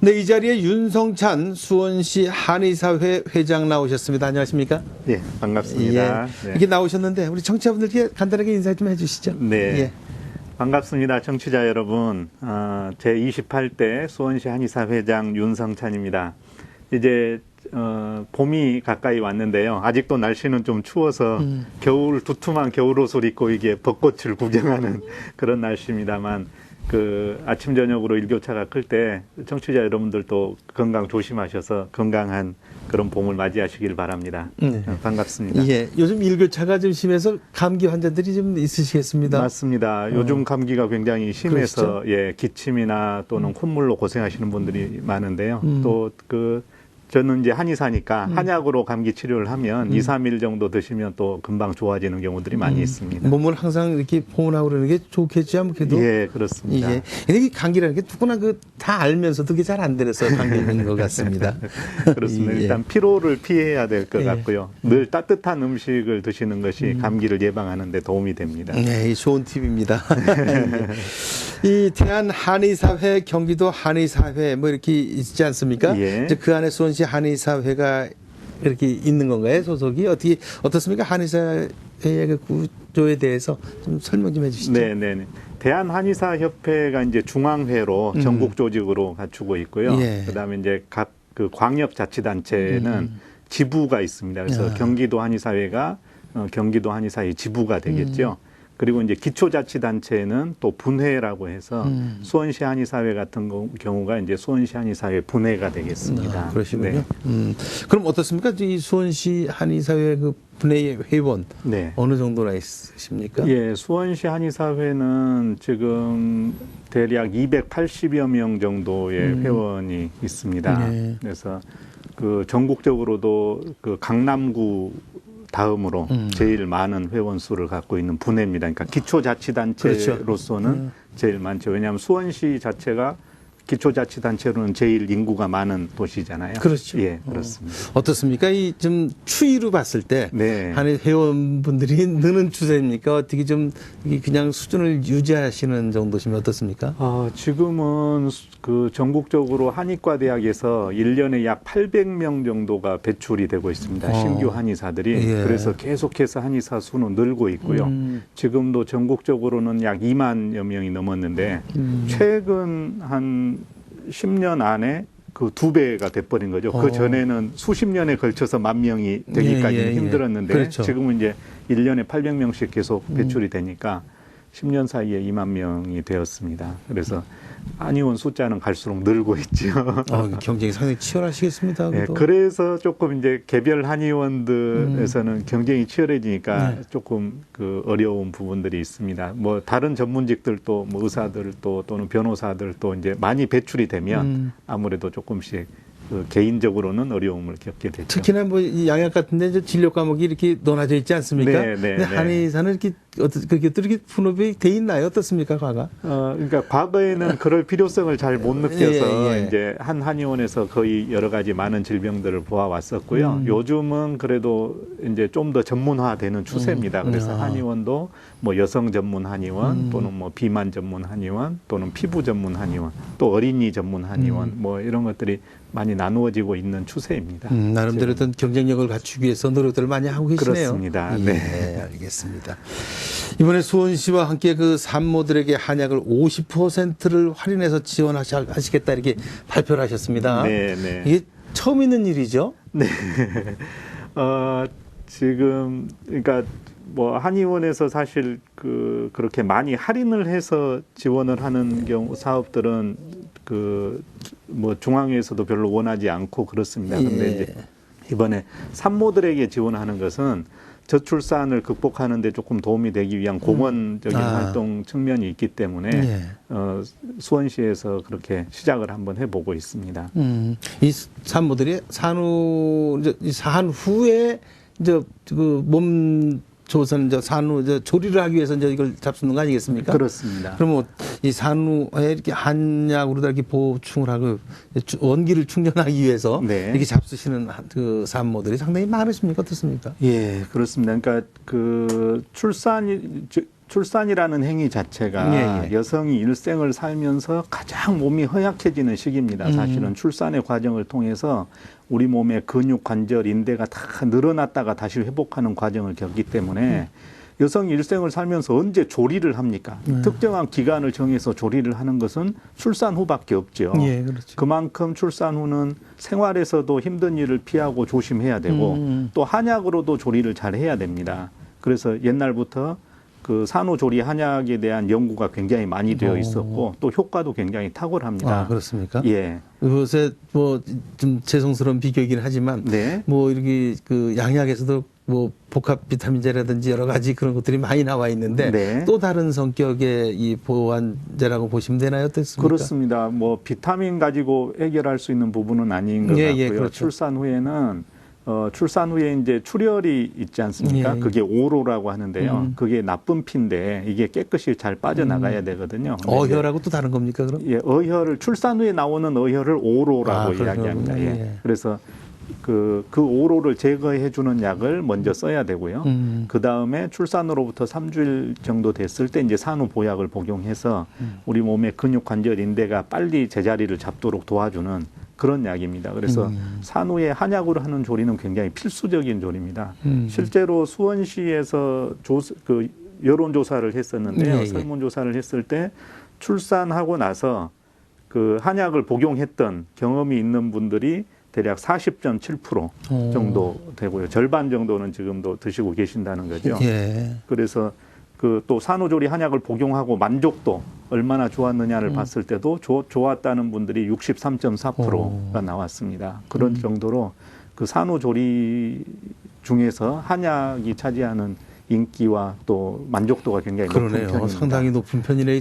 네, 이 자리에 윤성찬 수원시 한의사회 회장 나오셨습니다. 안녕하십니까? 예, 반갑습니다. 예, 네. 이렇게 나오셨는데 우리 청취자분들께 간단하게 인사 좀 해주시죠. 네. 예. 반갑습니다. 청취자 여러분. 제28대 수원시 한의사 회장 윤성찬입니다. 이제 봄이 가까이 왔는데요. 아직도 날씨는 좀 추워서 겨울 두툼한 겨울옷을 입고 이게 벚꽃을 구경하는 그런 날씨입니다만 아침 저녁으로 일교차가 클 때 청취자 여러분들도 건강 조심하셔서 건강한 그런 봄을 맞이하시길 바랍니다. 네. 반갑습니다. 예, 요즘 일교차가 좀 심해서 감기 환자들이 좀 있으시겠습니다. 맞습니다. 요즘 감기가 굉장히 심해서 그렇죠? 예, 기침이나 또는 콧물로 고생하시는 분들이 많은데요. 또 저는 이제 한의사니까 한약으로 감기 치료를 하면 2, 3일 정도 드시면 또 금방 좋아지는 경우들이 많이 있습니다. 몸을 항상 이렇게 보온하고 그러는 게 좋겠지 아무래도. 예, 그렇습니다. 예. 근데 이 감기라는 게 누구나 다 알면서도 그게 잘 안 들어서 감기인 것 같습니다. 그렇습니다. 예. 일단 피로를 피해야 될 것 예. 같고요. 늘 따뜻한 음식을 드시는 것이 감기를 예방하는 데 도움이 됩니다. 네, 좋은 팁입니다. 이 대한 한의사회, 경기도 한의사회 뭐 이렇게 있지 않습니까? 예. 이제 그 안에 수원시 한의사회가 이렇게 있는 건가요? 소속이 어떻습니까? 한의사회의 그 구조에 대해서 좀 설명 좀 해주시죠. 네. 대한한의사협회가 이제 중앙회로 전국 조직으로 갖추고 있고요. 예. 그다음에 이제 각 그 광역자치단체는 지부가 있습니다. 그래서 경기도 한의사회가 경기도 한의사회 지부가 되겠죠. 그리고 이제 기초자치단체는 또 분회라고 해서 수원시 한의사회 같은 경우가 이제 수원시 한의사회 분회가 되겠습니다. 그러시군요. 네. 그럼 어떻습니까? 이 수원시 한의사회 그 분회 회원 네. 어느 정도나 있으십니까? 예, 수원시 한의사회는 지금 대략 280여 명 정도의 회원이 있습니다. 네. 그래서 전국적으로도 강남구 다음으로 제일 많은 회원 수를 갖고 있는 분회입니다. 그러니까 기초자치단체로서는 그렇죠. 제일 많죠. 왜냐하면 수원시 자체가 기초자치단체로는 제일 인구가 많은 도시잖아요. 그렇죠. 예, 그렇습니다. 어떻습니까? 이 좀 추이로 봤을 때 네. 한의 회원분들이 느는 추세입니까? 어떻게 좀 그냥 수준을 유지하시는 정도시면 어떻습니까? 지금은 전국적으로 한의과 대학에서 1년에 약 800명 정도가 배출이 되고 있습니다. 신규 한의사들이. 예. 그래서 계속해서 한의사 수는 늘고 있고요. 지금도 전국적으로는 약 2만여 명이 넘었는데 최근 한 10년 안에 그 2배가 돼버린 거죠. 그 전에는 수십 년에 걸쳐서 1만 명이 되기까지는 힘들었는데 그렇죠. 지금은 이제 1년에 800명씩 계속 배출이 되니까 10년 사이에 2만 명이 되었습니다. 그래서 한의원 숫자는 갈수록 늘고 있죠. 경쟁이 상당히 치열하시겠습니다. 네, 그래서 조금 이제 개별 한의원들에서는 경쟁이 치열해지니까 조금 어려운 부분들이 있습니다. 뭐 다른 전문직들도 뭐 의사들도 또는 변호사들도 이제 많이 배출이 되면 아무래도 조금씩 개인적으로는 어려움을 겪게 되죠. 특히나 뭐 이 양약 같은데 이제 진료 과목이 이렇게 논하져 있지 않습니까? 네. 근데 한의사는 이렇게 그게 또 이렇게 분업이 돼 있나요? 어떻습니까, 과가? 그러니까 과거에는 그럴 필요성을 잘 못 느껴서 예. 이제 한 한의원에서 거의 여러 가지 많은 질병들을 보아왔었고요. 요즘은 그래도 이제 좀 더 전문화되는 추세입니다. 그래서 한의원도 뭐 여성 전문 한의원 또는 뭐 비만 전문 한의원 또는 피부 전문 한의원 또 어린이 전문 한의원 뭐 이런 것들이 많이 나누어지고 있는 추세입니다. 나름대로 어떤 경쟁력을 갖추기 위해서 노력들을 많이 하고 계시네요. 그렇습니다. 예, 네. 알겠습니다. 이번에 수원시와 함께 그 산모들에게 한약을 50%를 할인해서 지원하시겠다 이렇게 발표를 하셨습니다. 네. 이게 처음 있는 일이죠? 네. 지금 그러니까 뭐 한의원에서 사실 그렇게 많이 할인을 해서 지원을 하는 경우 사업들은 뭐 중앙에서도 별로 원하지 않고 그렇습니다. 그런데 이제 이번에 산모들에게 지원하는 것은 저출산을 극복하는 데 조금 도움이 되기 위한 공헌적인 활동 측면이 있기 때문에 수원시에서 그렇게 시작을 한번 해보고 있습니다. 이 산모들이 사한 후에 몸 조선 산후 조리를 하기 위해서 이걸 잡수는 거 아니겠습니까? 그렇습니다. 그러면 이 산후에 이렇게 한약으로 이렇게 보충을 하고 원기를 충전하기 위해서 이렇게 잡수시는 그 산모들이 상당히 많으십니까? 어떻습니까? 예, 그렇습니다. 그러니까 출산이라는 행위 자체가 예, 예. 여성이 일생을 살면서 가장 몸이 허약해지는 시기입니다. 사실은 출산의 과정을 통해서 우리 몸의 근육, 관절, 인대가 다 늘어났다가 다시 회복하는 과정을 겪기 때문에 여성이 일생을 살면서 언제 조리를 합니까? 특정한 기간을 정해서 조리를 하는 것은 출산 후밖에 없죠. 예, 그렇죠. 그만큼 출산 후는 생활에서도 힘든 일을 피하고 조심해야 되고 또 한약으로도 조리를 잘 해야 됩니다. 그래서 옛날부터 그 산후조리 한약에 대한 연구가 굉장히 많이 되어 있었고 또 효과도 굉장히 탁월합니다. 아, 그렇습니까? 예. 요새 뭐 좀 죄송스러운 비교이긴 하지만 네. 뭐 이렇게 그 양약에서도 뭐 복합 비타민제라든지 여러 가지 그런 것들이 많이 나와 있는데 네. 또 다른 성격의 이 보완제라고 보시면 되나요? 어떻습니까? 그렇습니다. 뭐 비타민 가지고 해결할 수 있는 부분은 아닌 것 예, 같고요. 예, 그렇죠. 출산 후에는 출산 후에 이제 출혈이 있지 않습니까? 예, 예. 그게 오로라고 하는데요. 그게 나쁜 피인데 이게 깨끗이 잘 빠져나가야 되거든요. 근데 어혈하고 또 다른 겁니까, 그럼? 예, 어혈을 출산 후에 나오는 어혈을 오로라고 아, 이야기합니다. 그렇군요. 예. 예. 그래서 그 오로를 제거해 주는 약을 먼저 써야 되고요. 그 다음에 출산으로부터 3주일 정도 됐을 때 이제 산후 보약을 복용해서 우리 몸의 근육, 관절, 인대가 빨리 제자리를 잡도록 도와주는 그런 약입니다. 그래서 산후에 한약으로 하는 조리는 굉장히 필수적인 조리입니다. 실제로 수원시에서 여론조사를 했었는데요. 예, 예. 설문조사를 했을 때 출산하고 나서 그 한약을 복용했던 경험이 있는 분들이 대략 40.7% 정도 되고요. 절반 정도는 지금도 드시고 계신다는 거죠. 예. 그래서 그 또 산후조리 한약을 복용하고 만족도 얼마나 좋았느냐를 봤을 때도 좋았다는 분들이 63.4%가 나왔습니다. 그런 정도로 그 산후조리 중에서 한약이 차지하는 인기와 또 만족도가 굉장히 높은 그러네요. 편입니다. 상당히 높은 편이네.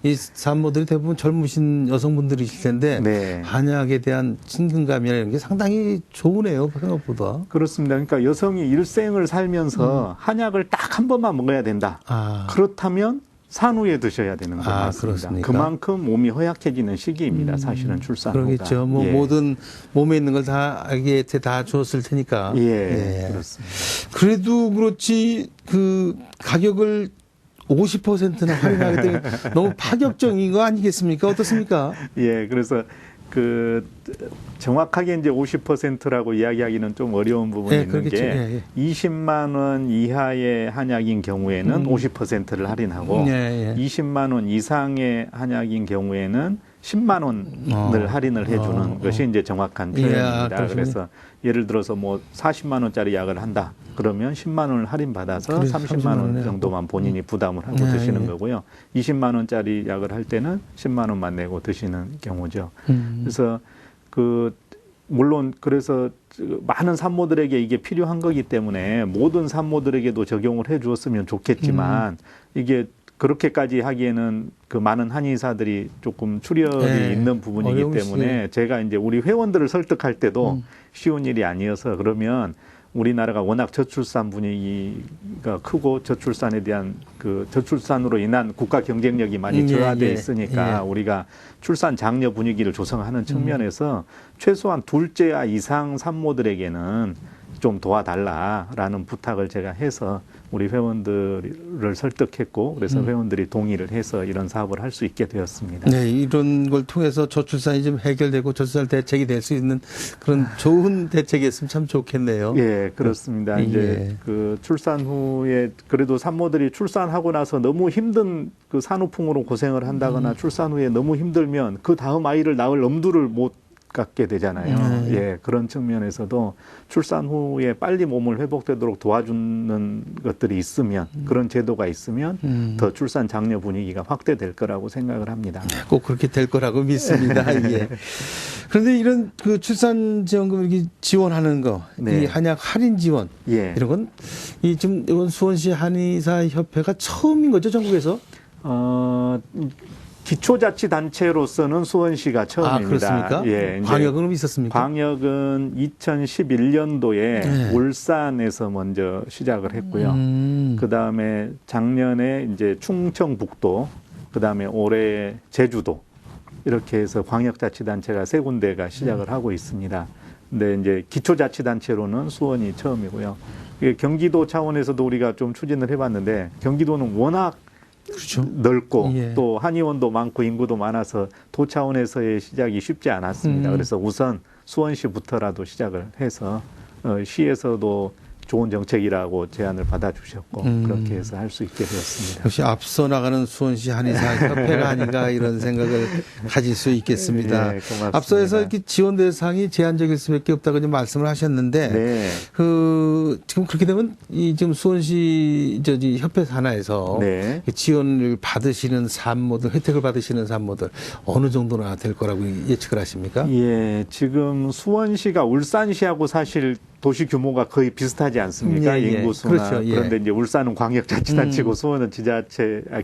이 산모들이 대부분 젊으신 여성분들이실 텐데 네. 한약에 대한 친근감이나 이런 게 상당히 좋으네요. 생각보다. 그렇습니다. 그러니까 여성이 일생을 살면서 한약을 딱 한 번만 먹어야 된다. 아. 그렇다면 산후에 드셔야 되는 거 아, 맞습니다. 그렇습니까? 그만큼 몸이 허약해지는 시기입니다. 사실은 출산 후가. 그러겠죠. 뭐 예. 모든 몸에 있는 걸 다 아기한테 다 줬을 테니까. 예, 그렇습니다. 그래도 그렇지 그 가격을 50%나 할인하게 되면 너무 파격적인 거 아니겠습니까? 어떻습니까? 예, 그래서 그 정확하게 이제 50%라고 이야기하기는 좀 어려운 부분이 예, 있는 그러겠죠. 게 예, 20만 원 이하의 한약인 경우에는 50%를 할인하고 예, 예. 20만 원 이상의 한약인 경우에는 10만 원을 할인을 해주는 것이 이제 정확한 표현입니다. 그렇군요. 그래서 예를 들어서 뭐 40만 원짜리 약을 한다. 그러면 10만 원을 할인받아서 그래서 30만 원 정도만 본인이 부담을 하고 드시는 예. 거고요. 20만 원짜리 약을 할 때는 10만 원만 내고 드시는 경우죠. 그래서 물론 그래서 많은 산모들에게 이게 필요한 거기 때문에 모든 산모들에게도 적용을 해 주었으면 좋겠지만 이게 그렇게까지 하기에는 그 많은 한의사들이 조금 출혈이 네. 있는 부분이기 어려운 때문에 제가 이제 우리 회원들을 설득할 때도 쉬운 일이 아니어서 그러면 우리나라가 워낙 저출산 분위기가 크고 저출산에 대한 그 저출산으로 인한 국가 경쟁력이 많이 저하돼 있으니까 우리가 출산 장려 분위기를 조성하는 측면에서 최소한 둘째 이상 산모들에게는 좀 도와달라라는 부탁을 제가 해서 우리 회원들을 설득했고 그래서 회원들이 동의를 해서 이런 사업을 할 수 있게 되었습니다. 네, 이런 걸 통해서 저출산이 좀 해결되고 저출산 대책이 될 수 있는 그런 좋은 대책이었으면 참 좋겠네요. 예, 그렇습니다. 이제 그 출산 후에 그래도 산모들이 출산하고 나서 너무 힘든 그 산후풍으로 고생을 한다거나 출산 후에 너무 힘들면 그 다음 아이를 낳을 엄두를 못 갖게 되잖아요. 예, 그런 측면에서도 출산 후에 빨리 몸을 회복되도록 도와주는 것들이 있으면 그런 제도가 있으면 더 출산 장려 분위기가 확대될 거라고 생각을 합니다. 꼭 그렇게 될 거라고 믿습니다. 예. 그런데 이런 그 출산지원금 이렇게 지원하는 거, 네. 이 한약 할인 지원 예. 이런 건 이 지금 이건 수원시 한의사 협회가 처음인 거죠, 전국에서? 기초자치단체로서는 수원시가 처음입니다. 아, 그렇습니까? 예, 광역은 있었습니까? 광역은 2011년도에 울산에서 먼저 시작을 했고요. 그 다음에 작년에 이제 충청북도, 그 다음에 올해 제주도 이렇게 해서 광역자치단체가 세 군데가 시작을 하고 있습니다. 근데 이제 기초자치단체로는 수원이 처음이고요. 경기도 차원에서도 우리가 좀 추진을 해봤는데 경기도는 워낙 그렇죠. 넓고 예. 또 한의원도 많고 인구도 많아서 도 차원에서의 시작이 쉽지 않았습니다. 그래서 우선 수원시부터라도 시작을 해서 시에서도 좋은 정책이라고 제안을 받아주셨고 그렇게 해서 할 수 있게 되었습니다. 역시 앞서 나가는 수원시 한의사협회가 아닌가 이런 생각을 가질 수 있겠습니다. 네, 고맙습니다. 앞서에서 이렇게 지원 대상이 제한적일 수밖에 없다고 좀 말씀을 하셨는데 네. 지금 그렇게 되면 이 지금 수원시 협회 산하에서 네. 지원을 받으시는 산모들, 혜택을 받으시는 산모들 어느 정도나 될 거라고 예측을 하십니까? 예, 지금 수원시가 울산시하고 사실 도시 규모가 거의 비슷하지 않습니까? 예, 예. 인구수나. 그렇죠. 예. 그런데 이제 울산은 광역자치단체고 수원은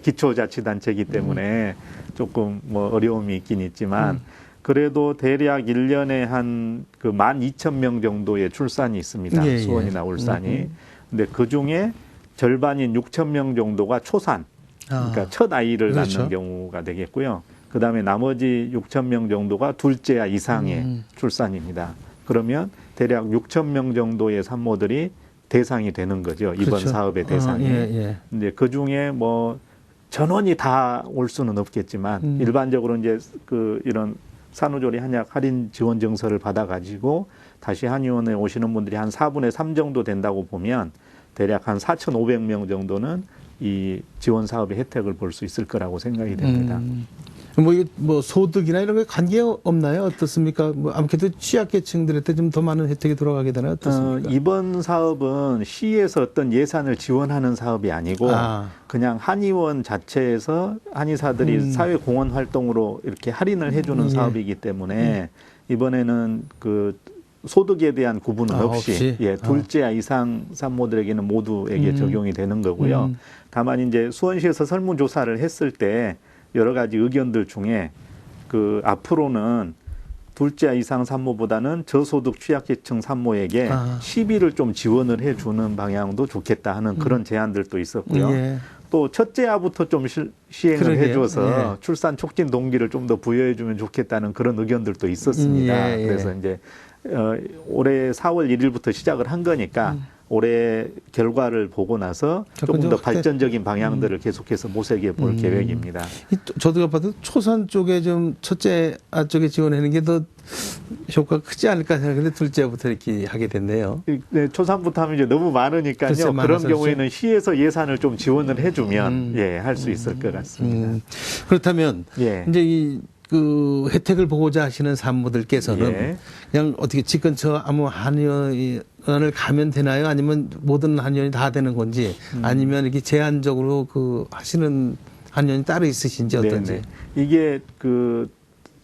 기초자치단체이기 때문에 조금 뭐 어려움이 있긴 있지만 그래도 대략 1년에 한 그 12,000명 정도의 출산이 있습니다. 예, 예. 수원이나 울산이. 근데 그 중에 절반인 6,000명 정도가 초산. 그러니까 첫 아이를 그렇죠. 낳는 경우가 되겠고요. 그 다음에 나머지 6,000명 정도가 둘째야 이상의 출산입니다. 그러면 대략 6,000명 정도의 산모들이 대상이 되는 거죠. 이번 그렇죠. 사업의 대상이. 예. 근데 그 중에 뭐 전원이 다 올 수는 없겠지만 일반적으로 이제 이런 산후조리 한약 할인 지원 증서를 받아가지고 다시 한의원에 오시는 분들이 한 4분의 3 정도 된다고 보면 대략 한 4,500명 정도는 이 지원 사업의 혜택을 볼 수 있을 거라고 생각이 됩니다. 뭐 소득이나 이런 게 관계 없나요? 어떻습니까? 뭐 아무래도 취약계층들한테 좀 더 많은 혜택이 돌아가게 되나요? 어떻습니까? 이번 사업은 시에서 어떤 예산을 지원하는 사업이 아니고 그냥 한의원 자체에서 한의사들이 사회공헌 활동으로 이렇게 할인을 해주는 사업이기 때문에 이번에는 그 소득에 대한 구분은 없이 예, 둘째 이상 산모들에게는 모두에게 적용이 되는 거고요. 다만 이제 수원시에서 설문조사를 했을 때 여러 가지 의견들 중에 그 앞으로는 둘째 이상 산모보다는 저소득 취약계층 산모에게 시비를 좀 지원을 해주는 방향도 좋겠다 하는 그런 제안들도 있었고요. 예. 또 첫째아부터 좀 시행을 그러게요. 해줘서 예. 출산 촉진 동기를 좀 더 부여해주면 좋겠다는 그런 의견들도 있었습니다. 예. 그래서 이제 올해 4월 1일부터 시작을 한 거니까 올해 결과를 보고 나서 조금 더 발전적인 방향들을 계속해서 모색해 볼 계획입니다. 저도 봐도 초산 쪽에 좀 첫째 쪽에 지원하는 게 더 효과가 크지 않을까 생각했는데 둘째부터 이렇게 하게 됐네요. 네, 초산부터 하면 이제 너무 많으니까요. 그런 경우에는 시에서 예산을 좀 지원을 해주면 예, 할 수 있을 것 같습니다. 그렇다면 예. 이제 그 혜택을 보고자 하시는 산모들께서는 예. 그냥 어떻게 집 근처 아무 한의원을 가면 되나요? 아니면 모든 한의원이 다 되는 건지 아니면 이렇게 제한적으로 그 하시는 한의원이 따로 있으신지 어떤지. 네네. 이게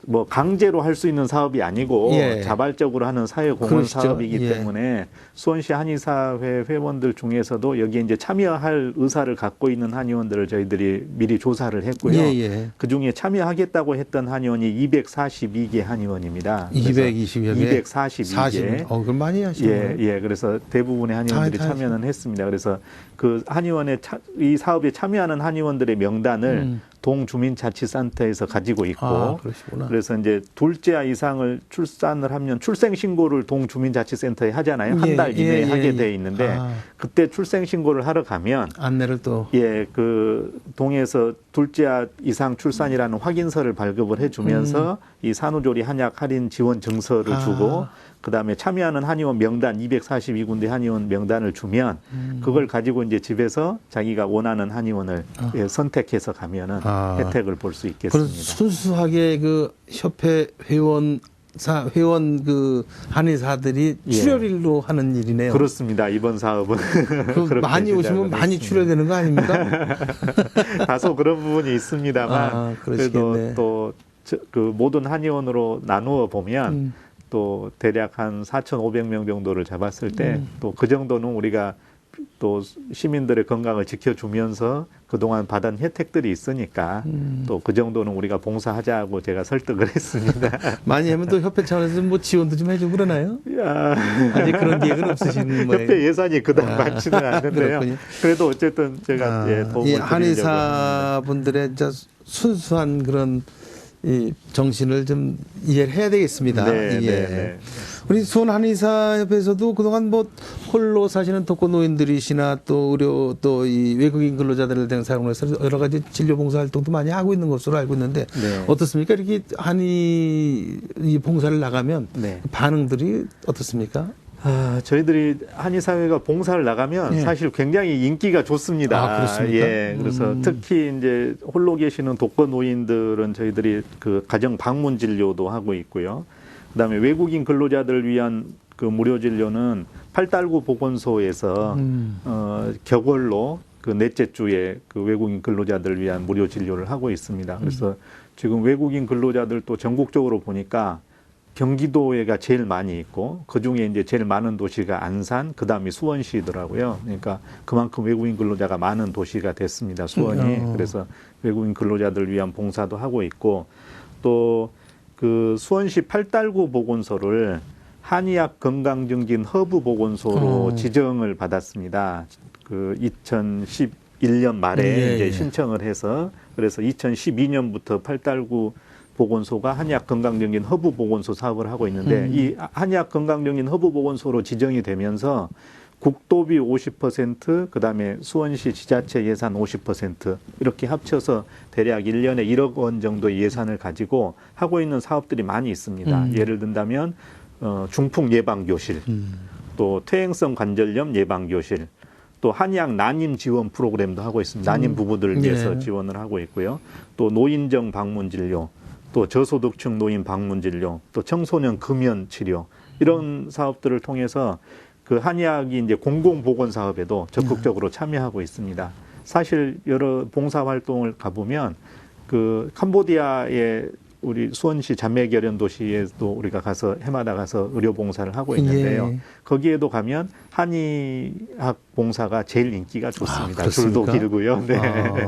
뭐 강제로 할 수 있는 사업이 아니고 예. 자발적으로 하는 사회공헌 그러시죠. 사업이기 예. 때문에 수원시 한의사회 회원들 중에서도 여기에 이제 참여할 의사를 갖고 있는 한의원들을 저희들이 미리 조사를 했고요. 예. 그 중에 참여하겠다고 했던 한의원이 242개 한의원입니다. 220여 개. 242개. 그럼 많이 하시네요. 예. 그래서 대부분의 한의원들이 참여는 했습니다. 그래서 그 한의원에 이 사업에 참여하는 한의원들의 명단을 동주민자치센터에서 가지고 있고 그러시구나. 그래서 이제 둘째 아이 이상을 출산을 하면 출생 신고를 동주민자치센터에 하잖아요. 한 달 이내에 하게 돼 있는데 그때 출생 신고를 하러 가면 안내를 또 그 동에서 둘째 이상 출산이라는 확인서를 발급을 해주면서 이 산후조리 한약 할인 지원 증서를 주고 그다음에 참여하는 한의원 명단 242군데 한의원 명단을 주면 그걸 가지고 이제 집에서 자기가 원하는 한의원을 선택해서 가면은 혜택을 볼 수 있겠습니다. 순수하게 그 협회 회원 그 한의사들이 출혈일로 하는 일이네요. 그렇습니다. 이번 사업은 많이 오시면 많이 출혈되는 거 아닙니까? 다소 그런 부분이 있습니다만 그래도 또 그 모든 한의원으로 나누어 보면 또 대략 한 4,500명 정도를 잡았을 때 또 그 정도는 우리가 또 시민들의 건강을 지켜주면서 그동안 받은 혜택들이 있으니까 또 그 정도는 우리가 봉사하자고 제가 설득을 했습니다. 많이 하면 또 협회 차원에서 뭐 지원도 좀 해주고 그러나요? 아직 그런 계획은 없으신 거예요? 협회 예산이 그다음 많지는 않는데요. 그래도 어쨌든 제가 도움을 드리려고 한의사분들의 순수한 그런 이 정신을 좀 이해를 해야 되겠습니다. 네. 우리 수원 한의사협에서도 그동안 뭐 홀로 사시는 독거 노인들이시나 또 의료 또 이 외국인 근로자들을 등 사용해서 여러 가지 진료 봉사 활동도 많이 하고 있는 것으로 알고 있는데 네. 어떻습니까? 이렇게 한의 이 봉사를 나가면 네. 반응들이 어떻습니까? 저희들이 한의사회가 봉사를 나가면 예. 사실 굉장히 인기가 좋습니다. 아, 그렇습니까? 예. 그래서 특히 이제 홀로 계시는 독거 노인들은 저희들이 그 가정 방문 진료도 하고 있고요. 그다음에 외국인 근로자들을 위한 그 무료 진료는 팔달구 보건소에서 격월로 그 넷째 주에 그 외국인 근로자들을 위한 무료 진료를 하고 있습니다. 그래서 지금 외국인 근로자들 또 전국적으로 보니까 경기도에가 제일 많이 있고 그 중에 이제 제일 많은 도시가 안산, 그다음이 수원시더라고요. 그러니까 그만큼 외국인 근로자가 많은 도시가 됐습니다. 수원이. 그래서 외국인 근로자들을 위한 봉사도 하고 있고 또 그 수원시 팔달구 보건소를 한의학 건강증진 허브 보건소로 지정을 받았습니다. 그 2011년 말에 이제 신청을 해서 그래서 2012년부터 팔달구 보건소가 한의학 건강증진 허브 보건소 사업을 하고 있는데 이 한의학 건강증진 허브 보건소로 지정이 되면서 국도비 50%, 그다음에 수원시 지자체 예산 50% 이렇게 합쳐서 대략 1년에 1억 원 정도의 예산을 가지고 하고 있는 사업들이 많이 있습니다. 예를 든다면 중풍 예방교실, 또 퇴행성 관절염 예방교실, 또 한의학 난임 지원 프로그램도 하고 있습니다. 난임 부부들을 위해서 지원을 하고 있고요. 또 노인정 방문 진료, 또 저소득층 노인 방문 진료, 또 청소년 금연 치료 이런 사업들을 통해서 그 한의학이 이제 공공보건 사업에도 적극적으로 참여하고 있습니다. 사실 여러 봉사 활동을 가보면 그 캄보디아의 우리 수원시 자매결연 도시에도 우리가 가서 해마다 가서 의료 봉사를 하고 있는데요. 거기에도 가면 한의학 봉사가 제일 인기가 좋습니다. 줄도 길고요. 네.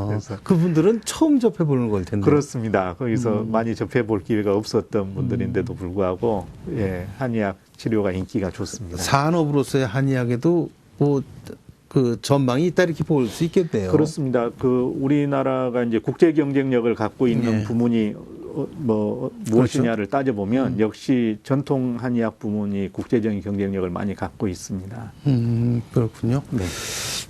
그래서 그분들은 처음 접해보는 걸 텐데. 그렇습니다. 거기서 많이 접해볼 기회가 없었던 분들인데도 불구하고 예, 한의학 치료가 인기가 좋습니다. 산업으로서의 한의학에도 뭐 그 전망이 있다 이렇게 볼 수 있겠네요. 그렇습니다. 그 우리나라가 이제 국제 경쟁력을 갖고 있는 부문이 무엇이냐를 따져보면 역시 전통 한의학 부문이 국제적인 경쟁력을 많이 갖고 있습니다. 그렇군요. 네.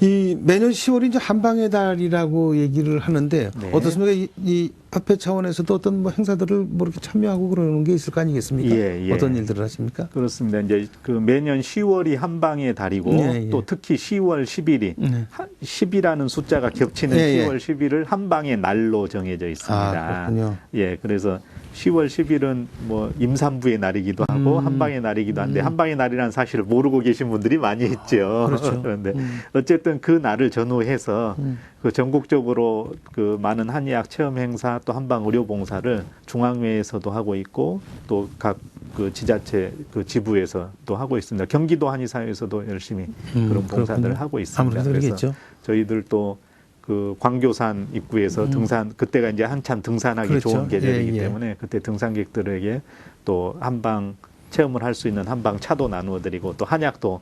이 매년 10월이 이제 한방의 달이라고 얘기를 하는데 네. 어떻습니까? 이 협회 차원에서도 어떤 뭐 행사들을 뭐 이렇게 참여하고 그러는 게 있을 거 아니겠습니까? 어떤 일들을 하십니까? 그렇습니다. 이제 그 매년 10월이 한방의 달이고 또 특히 10월 10일이 10이라는 숫자가 겹치는 10월 10일을 한방의 날로 정해져 있습니다. 아, 그렇군요. 예, 그래서 10월 10일은 뭐 임산부의 날이기도 하고 한방의 날이기도 한데 한방의 날이라는 사실을 모르고 계신 분들이 많이 있죠. 그렇죠. 그런데 어쨌든 그 날을 전후해서 그 전국적으로 그 많은 한의학 체험 행사 또 한방 의료 봉사를 중앙회에서도 하고 있고 또 각 그 지자체 그 지부에서 또 하고 있습니다. 경기도 한의사회에서도 열심히 그런 봉사들을 그렇군요. 하고 있습니다. 아무래도 그래서 그러겠죠. 저희들 또 그 광교산 입구에서 등산 그때가 이제 한참 등산하기 그렇죠. 좋은 계절이기 때문에 그때 등산객들에게 또 한방 체험을 할 수 있는 한방 차도 나누어 드리고 또 한약도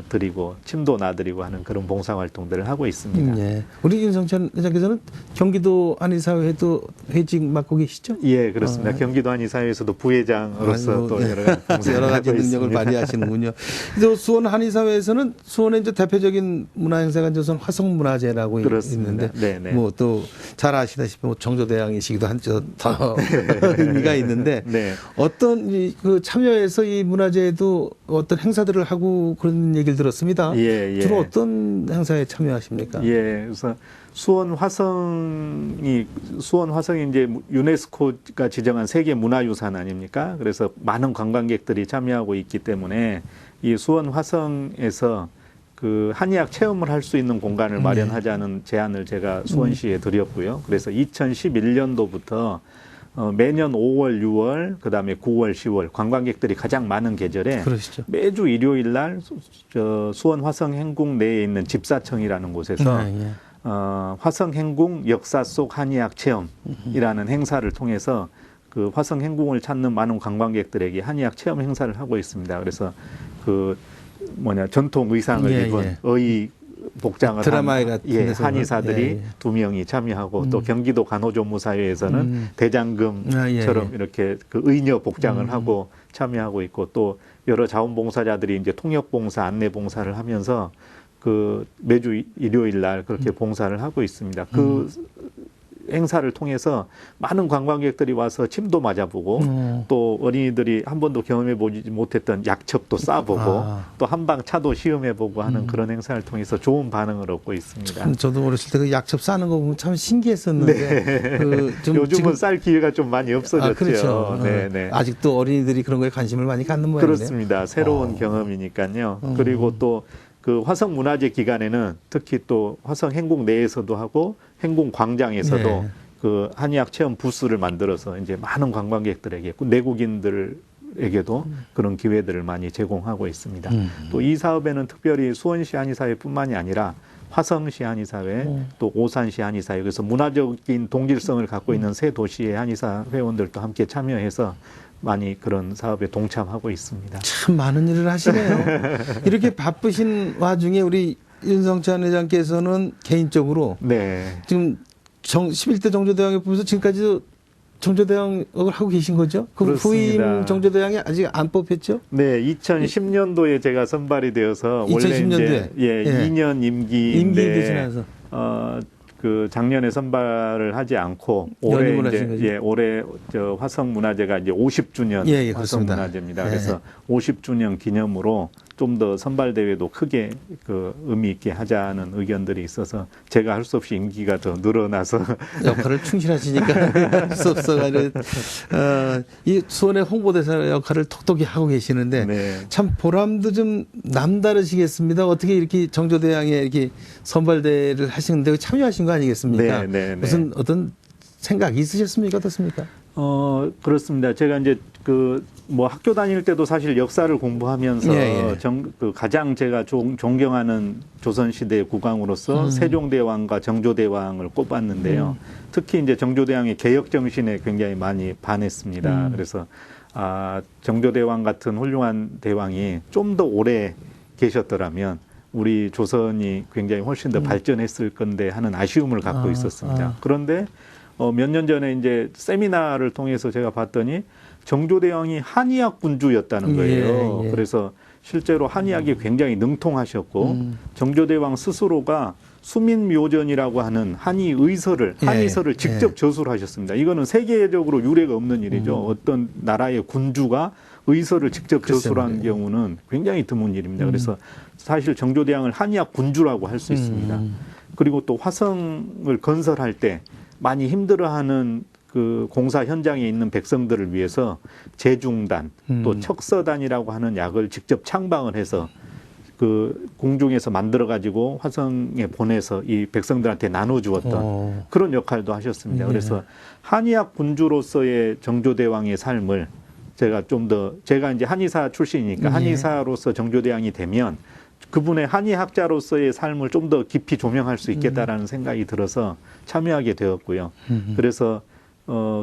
드리고 침도 놔드리고 하는 그런 봉사 활동들을 하고 있습니다. 예. 우리 윤성찬 회장께서는 경기도 한의사회도 회직 맡고 계시죠? 예, 그렇습니다. 경기도 한의사회에서도 부회장으로서 또 여러 가지 봉사를 여러 가지 하고 능력을 있습니다. 발휘하시는군요. 또 수원 한의사회에서는 수원의 이제 대표적인 문화 행사가 이제 우선 화성문화제라고 그렇습니다. 있는데 네네. 뭐 또 잘 아시다시피 뭐 정조대왕이시기도 한저 더 의미가 있는데 네. 어떤 그 참여해서 이 문화제에도 어떤 행사들을 하고 그런 얘기를 들었습니다. 예, 예. 주로 어떤 행사에 참여하십니까? 예, 그래서 수원 화성이 이제 유네스코가 지정한 세계 문화유산 아닙니까? 그래서 많은 관광객들이 참여하고 있기 때문에 이 수원 화성에서 그 한의학 체험을 할 수 있는 공간을 마련하자는 제안을 제가 수원시에 드렸고요. 그래서 2011년도부터 매년 5월, 6월, 그다음에 9월, 10월 관광객들이 가장 많은 계절에 그러시죠. 매주 일요일 날 수원 화성 행궁 내에 있는 집사청이라는 곳에서 화성 행궁 역사 속 한의학 체험이라는 행사를 통해서 그 화성 행궁을 찾는 많은 관광객들에게 한의학 체험 행사를 하고 있습니다. 그래서 그 전통 의상을 입은 복장을 드라마에 한 같은 데서 한의사들이 예, 예. 2명이 참여하고 또 경기도 간호조무사회에서는 대장금처럼 아, 예, 예. 이렇게 그 의녀 복장을 하고 참여하고 있고 또 여러 자원봉사자들이 이제 통역봉사, 안내봉사를 하면서 그 매주 일요일 날 그렇게 봉사를 하고 있습니다. 그 행사를 통해서 많은 관광객들이 와서 침도 맞아보고 또 어린이들이 한 번도 경험해보지 못했던 약첩도 쏴보고 또 한방 차도 시험해보고 하는 그런 행사를 통해서 좋은 반응을 얻고 있습니다. 저도 어렸을 때 그 약첩 싸는 거 보면 참 신기했었는데 좀 요즘은 지금 쌀 기회가 좀 많이 없어졌죠. 그렇죠. 네. 아직도 어린이들이 그런 거에 관심을 많이 갖는 모양이네요. 그렇습니다. 새로운 경험이니까요. 그리고 또 그 화성 문화재 기간에는 특히 또 화성 행궁 내에서도 하고 행궁 광장에서도 네. 그 한의학 체험 부스를 만들어서 이제 많은 관광객들에게 내국인들에게도 그런 기회들을 많이 제공하고 있습니다. 또 이 사업에는 특별히 수원시 한의사회뿐만이 아니라 화성시 한의사회, 또 오산시 한의사회, 그래서 문화적인 동질성을 갖고 있는 세 도시의 한의사 회원들도 함께 참여해서 많이 그런 사업에 동참하고 있습니다. 참 많은 일을 하시네요. 이렇게 바쁘신 와중에 우리 윤성찬 회장께서는 개인적으로 네. 지금 11대 정조대왕에 보면서 지금까지도 정조대왕을 하고 계신 거죠? 그 그렇습니다. 후임 정조대왕이 아직 안 뽑혔죠? 네, 2010년도에 제가 선발이 되어서 원래 2010년도에? 이제 2년 임기인데 임기인데 지나서 그 작년에 선발을 하지 않고 올해 연임을 하신 거죠? 이제 올해 저 화성 문화재가 이제 50주년 예, 화성 그렇습니다. 문화재입니다. 예. 그래서 50주년 기념으로 좀 더 선발 대회도 크게 그 의미 있게 하자는 의견들이 있어서 제가 할 수 없이 임기가 더 늘어나서 역할을 충실하시니까 할 수 없어가지고 이 수원의 홍보대사 역할을 톡톡히 하고 계시는데 네. 참 보람도 좀 남다르시겠습니다. 어떻게 이렇게 정조대왕에 이렇게 선발대회를 하시는데 참여하신 거 아니겠습니까? 네. 무슨 어떤 생각이 있으셨습니까? 어떻습니까? 그렇습니다. 제가 이제 그 뭐 학교 다닐 때도 사실 역사를 공부하면서 예. 그 가장 제가 존경하는 조선시대의 국왕으로서 세종대왕과 정조대왕을 꼽았는데요. 특히 이제 정조대왕의 개혁 정신에 굉장히 많이 반했습니다. 그래서 정조대왕 같은 훌륭한 대왕이 좀 더 오래 계셨더라면 우리 조선이 굉장히 훨씬 더 발전했을 건데 하는 아쉬움을 갖고 있었습니다. 그런데 몇 년 전에 이제 세미나를 통해서 제가 봤더니 정조대왕이 한의학 군주였다는 거예요. 예. 그래서 실제로 한의학이 굉장히 능통하셨고 정조대왕 스스로가 수민묘전이라고 하는 한의서를 직접 저술을 하셨습니다. 이거는 세계적으로 유례가 없는 일이죠. 어떤 나라의 군주가 의서를 직접 저술한 경우는 굉장히 드문 일입니다. 그래서 사실 정조대왕을 한의학 군주라고 할 수 있습니다. 그리고 또 화성을 건설할 때 많이 힘들어하는 그 공사 현장에 있는 백성들을 위해서 제중단 또 척서단이라고 하는 약을 직접 창방을 해서 그 궁중에서 만들어 가지고 화성에 보내서 이 백성들한테 나눠주었던 그런 역할도 하셨습니다. 그래서 한의학 군주로서의 정조대왕의 삶을 제가 좀 더 제가 이제 한의사 출신이니까 한의사로서 정조대왕이 되면 그분의 한의학자로서의 삶을 좀 더 깊이 조명할 수 있겠다라는 생각이 들어서 참여하게 되었고요. 그래서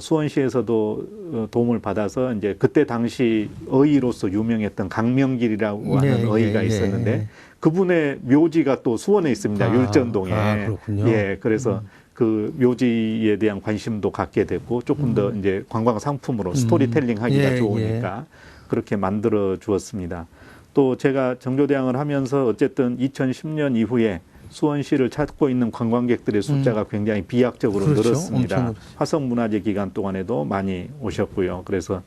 수원시에서도 도움을 받아서 이제 그때 당시 어의로서 유명했던 강명길이라고 하는 어의가 있었는데 그분의 묘지가 또 수원에 있습니다. 율전동에. 그렇군요. 예, 그래서 그 묘지에 대한 관심도 갖게 됐고 조금 더 이제 관광 상품으로 스토리텔링 하기가 좋으니까 그렇게 만들어 주었습니다. 또 제가 정조대왕을 하면서 어쨌든 2010년 이후에 수원시를 찾고 있는 관광객들의 숫자가 굉장히 비약적으로 늘었습니다. 화성문화재 기간 동안에도 많이 오셨고요. 그래서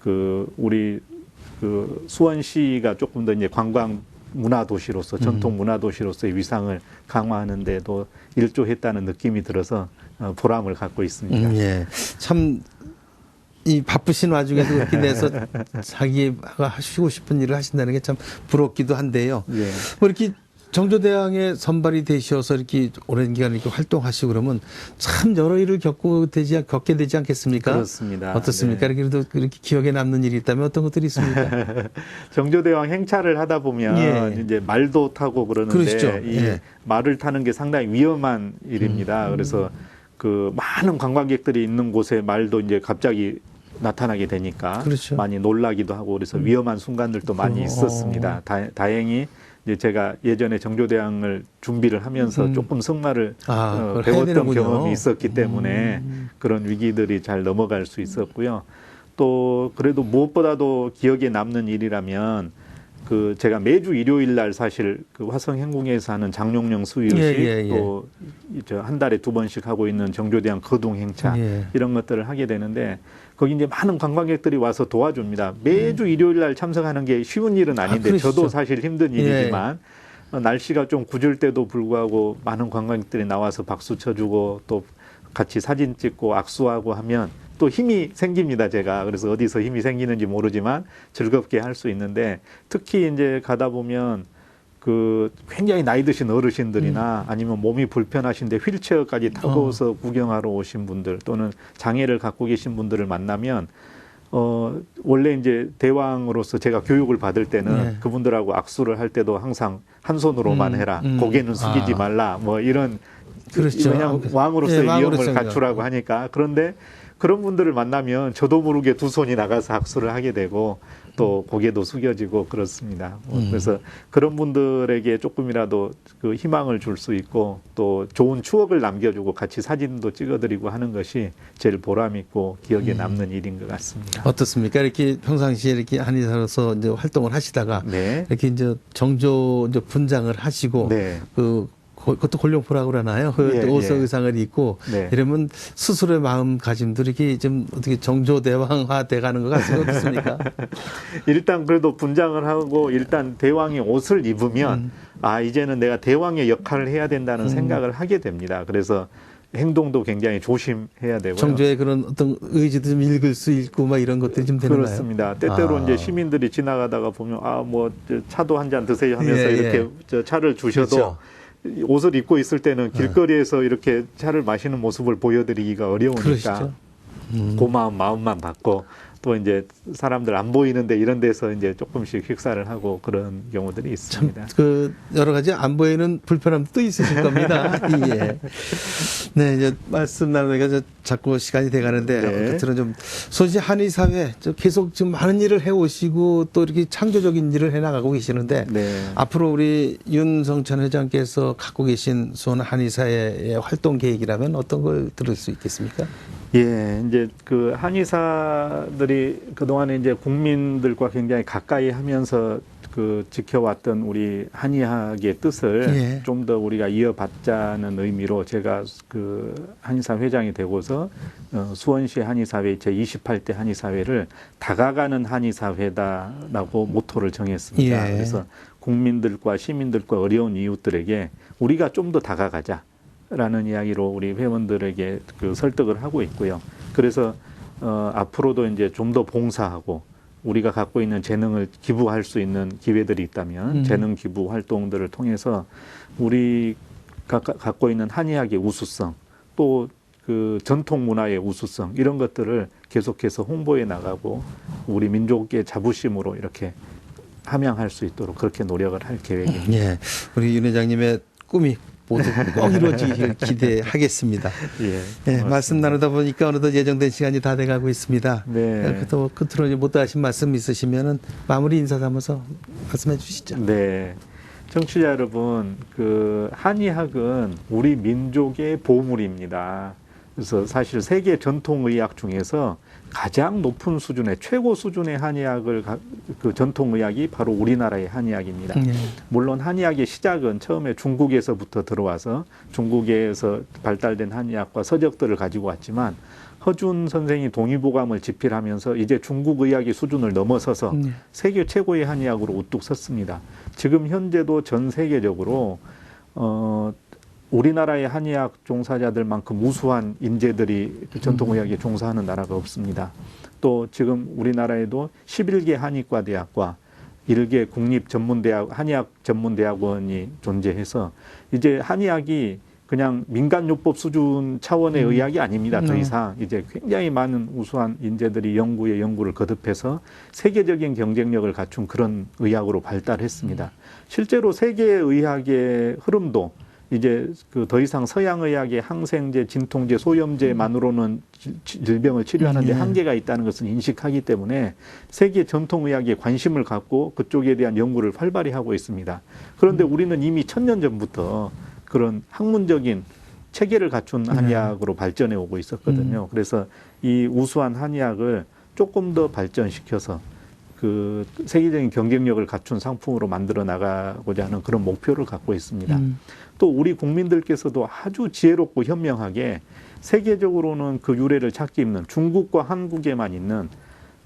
그 우리 그 수원시가 조금 더 이제 관광 문화 도시로서 전통 문화 도시로서의 위상을 강화하는 데도 일조했다는 느낌이 들어서 보람을 갖고 있습니다. 예. 참 이 바쁘신 와중에도 그렇게 내서 자기가 하시고 싶은 일을 하신다는 게 참 부럽기도 한데요. 예. 뭐 이렇게 정조대왕에 선발이 되셔서 이렇게 오랜 기간 이렇게 활동하시고 그러면 참 여러 일을 겪게 되지 않겠습니까? 그렇습니다. 어떻습니까? 네. 그래도 그렇게 기억에 남는 일이 있다면 어떤 것들이 있습니까? 정조대왕 행차를 하다 보면 이제 말도 타고 그러는데 그러시죠. 이 말을 타는 게 상당히 위험한 일입니다. 그래서 그 많은 관광객들이 있는 곳에 말도 이제 갑자기 나타나게 되니까 그렇죠. 많이 놀라기도 하고 그래서 위험한 순간들도 많이 있었습니다. 다행히 이제 제가 예전에 정조대왕을 준비를 하면서 조금 석마를 그걸 해야 배웠던 되는군요. 경험이 있었기 때문에 그런 위기들이 잘 넘어갈 수 있었고요. 또 그래도 무엇보다도 기억에 남는 일이라면 그 제가 매주 일요일 날 사실 그 화성 행궁에서 하는 장룡령 수유식 또 한 달에 2번씩 하고 있는 정조대왕 거둥 행차 이런 것들을 하게 되는데 거기 이제 많은 관광객들이 와서 도와줍니다. 매주 일요일 날 참석하는 게 쉬운 일은 아닌데 저도 사실 힘든 일이지만 날씨가 좀 궂을 때도 불구하고 많은 관광객들이 나와서 박수 쳐주고 또 같이 사진 찍고 악수하고 하면 또 힘이 생깁니다, 제가. 그래서 어디서 힘이 생기는지 모르지만 즐겁게 할 수 있는데 특히 이제 가다 보면 그 굉장히 나이 드신 어르신들이나 아니면 몸이 불편하신데 휠체어까지 타고서 구경하러 오신 분들 또는 장애를 갖고 계신 분들을 만나면 원래 이제 대왕으로서 제가 교육을 받을 때는 그분들하고 악수를 할 때도 항상 한 손으로만 해라. 고개는 숙이지 말라. 뭐 이런 그렇죠. 왜냐하면 왕으로서의 위엄을 갖추라고 하니까. 그런데 그런 분들을 만나면 저도 모르게 2손이 나가서 악수를 하게 되고 또 고개도 숙여지고 그렇습니다. 그래서 그런 분들에게 조금이라도 그 희망을 줄 수 있고 또 좋은 추억을 남겨주고 같이 사진도 찍어드리고 하는 것이 제일 보람 있고 기억에 남는 일인 것 같습니다. 어떻습니까? 이렇게 평상시에 이렇게 한의사로서 이제 활동을 하시다가 이렇게 이제 정조 이제 분장을 하시고 그것도 골룡포라고 그러나요? 옷 의상을 입고 이러면 스스로의 마음가짐도 이렇게 좀 어떻게 정조대왕화 돼가는 것 같습니까? 어떻습니까? 일단 그래도 분장을 하고 일단 대왕의 옷을 입으면 이제는 내가 대왕의 역할을 해야 된다는 생각을 하게 됩니다. 그래서 행동도 굉장히 조심해야 되고요. 정조의 그런 어떤 의지도 좀 읽을 수 있고 막 이런 것들이 좀 되는가요? 그렇습니다. 때때로 이제 시민들이 지나가다가 보면 뭐 차도 한 잔 드세요 하면서 이렇게 차를 주셔도 옷을 입고 있을 때는 길거리에서 이렇게 차를 마시는 모습을 보여드리기가 어려우니까 고마운 마음만 받고 또 이제 사람들 안 보이는데 이런 데서 이제 조금씩 식사를 하고 그런 경우들이 있습니다. 그 여러 가지 안 보이는 불편함도 있으실 겁니다. 네, 이제 말씀 나누니까 자꾸 시간이 돼가는데 끝으로 좀 소시 한의 사회 계속 좀 많은 일을 해오시고 또 이렇게 창조적인 일을 해나가고 계시는데 앞으로 우리 윤성천 회장께서 갖고 계신 수원 한의 사회의 활동 계획이라면 어떤 걸 들을 수 있겠습니까? 이제 그 한의사들이 그동안에 이제 국민들과 굉장히 가까이 하면서 그 지켜왔던 우리 한의학의 뜻을 좀 더 우리가 이어받자는 의미로 제가 그 한의사 회장이 되고서 수원시 한의사회 제28대 한의사회를 다가가는 한의사회다라고 모토를 정했습니다. 그래서 국민들과 시민들과 어려운 이웃들에게 우리가 좀 더 다가가자. 라는 이야기로 우리 회원들에게 그 설득을 하고 있고요. 그래서 앞으로도 이제 좀 더 봉사하고 우리가 갖고 있는 재능을 기부할 수 있는 기회들이 있다면 재능 기부 활동들을 통해서 우리가 갖고 있는 한의학의 우수성 또 그 전통 문화의 우수성 이런 것들을 계속해서 홍보해 나가고 우리 민족의 자부심으로 이렇게 함양할 수 있도록 그렇게 노력을 할 계획입니다. 우리 윤 회장님의 꿈이 모두 꼭 이루어지길 기대하겠습니다. 말씀 나누다 보니까 어느덧 예정된 시간이 다 돼가고 있습니다. 또 끝으로 못다 하신 말씀 있으시면은 마무리 인사 담아서 말씀해 주시죠. 청취자 여러분, 그 한의학은 우리 민족의 보물입니다. 그래서 사실 세계 전통의학 중에서 가장 높은 수준의 최고 수준의 한의학을 그 전통의학이 바로 우리나라의 한의학입니다. 물론 한의학의 시작은 처음에 중국에서부터 들어와서 중국에서 발달된 한의학과 서적들을 가지고 왔지만 허준 선생이 동의보감을 집필하면서 이제 중국 의학의 수준을 넘어서서 세계 최고의 한의학으로 우뚝 섰습니다. 지금 현재도 전 세계적으로 우리나라의 한의학 종사자들만큼 우수한 인재들이 전통의학에 종사하는 나라가 없습니다. 또 지금 우리나라에도 11개 한의과대학과 1개 국립전문대학, 한의학 전문대학원이 존재해서 이제 한의학이 그냥 민간요법 수준 차원의 의학이 아닙니다. 더 이상 이제 굉장히 많은 우수한 인재들이 연구에 연구를 거듭해서 세계적인 경쟁력을 갖춘 그런 의학으로 발달했습니다. 실제로 세계 의학의 흐름도 이제 그 더 이상 서양의학의 항생제, 진통제, 소염제만으로는 질병을 치료하는 데 한계가 있다는 것을 인식하기 때문에 세계 전통의학에 관심을 갖고 그쪽에 대한 연구를 활발히 하고 있습니다. 그런데 우리는 이미 1000년 전부터 그런 학문적인 체계를 갖춘 한의학으로 발전해 오고 있었거든요. 그래서 이 우수한 한의학을 조금 더 발전시켜서 그 세계적인 경쟁력을 갖춘 상품으로 만들어 나가고자 하는 그런 목표를 갖고 있습니다. 또 우리 국민들께서도 아주 지혜롭고 현명하게 세계적으로는 그 유래를 찾기 힘든 중국과 한국에만 있는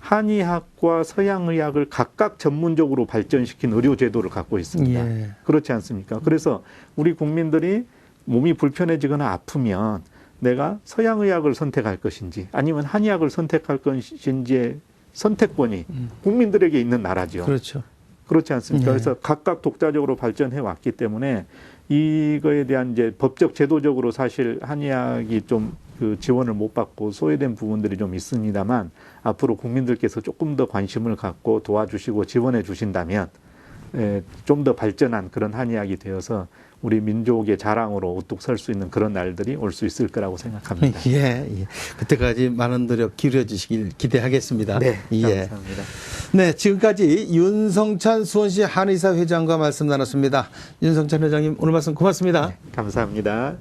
한의학과 서양의학을 각각 전문적으로 발전시킨 의료 제도를 갖고 있습니다. 예. 그렇지 않습니까? 그래서 우리 국민들이 몸이 불편해지거나 아프면 내가 서양의학을 선택할 것인지 아니면 한의학을 선택할 것인지의 선택권이 국민들에게 있는 나라죠. 그렇죠. 그렇지 않습니까? 예. 그래서 각각 독자적으로 발전해 왔기 때문에 이거에 대한 이제 법적 제도적으로 사실 한의학이 좀 그 지원을 못 받고 소외된 부분들이 좀 있습니다만 앞으로 국민들께서 조금 더 관심을 갖고 도와주시고 지원해 주신다면 좀 더 발전한 그런 한의학이 되어서 우리 민족의 자랑으로 우뚝 설 수 있는 그런 날들이 올 수 있을 거라고 생각합니다. 예, 예. 그때까지 많은 노력 기울여 주시길 기대하겠습니다. 네, 예. 감사합니다. 네, 지금까지 윤성찬 수원시 한의사 회장과 말씀 나눴습니다. 윤성찬 회장님 오늘 말씀 고맙습니다. 감사합니다.